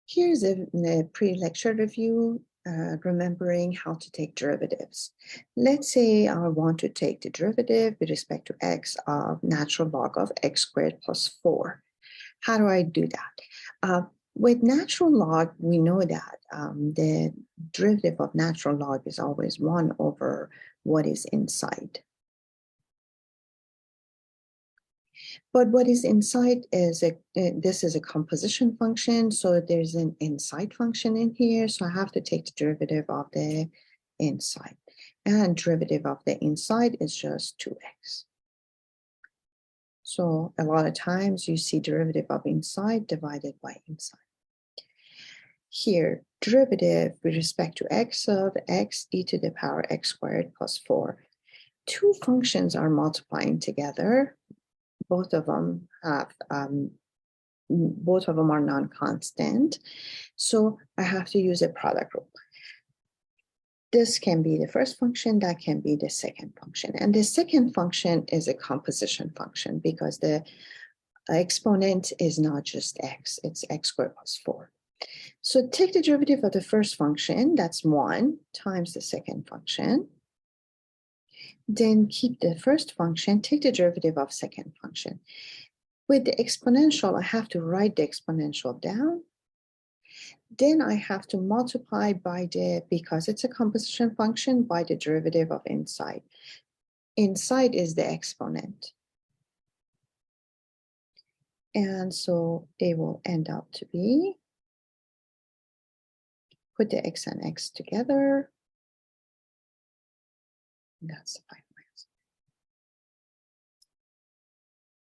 Here's a pre-lecture review, remembering how to take derivatives. Let's say I want to take the derivative with respect to x of natural log of x squared plus 4. How do I do that? With natural log, we know that the derivative of natural log is always 1 over what is inside. But what is inside is this is a composition function, so there's an inside function in here, so I have to take the derivative of the inside. And derivative of the inside is just 2x. So a lot of times you see derivative of inside divided by inside. Here, derivative with respect to x of x e to the power x squared plus 4. Two functions are multiplying together. Both of them are non-constant. So I have to use a product rule. This can be the first function, that can be the second function. And the second function is a composition function because the exponent is not just x, it's x squared plus 4. So take the derivative of the first function, that's 1 times the second function. Then keep the first function, take the derivative of second function. With the exponential, I have to write the exponential down. Then I have to multiply by because it's a composition function, by the derivative of inside. Inside is the exponent. And so they will end up to be, put the x and x together. And that's the final.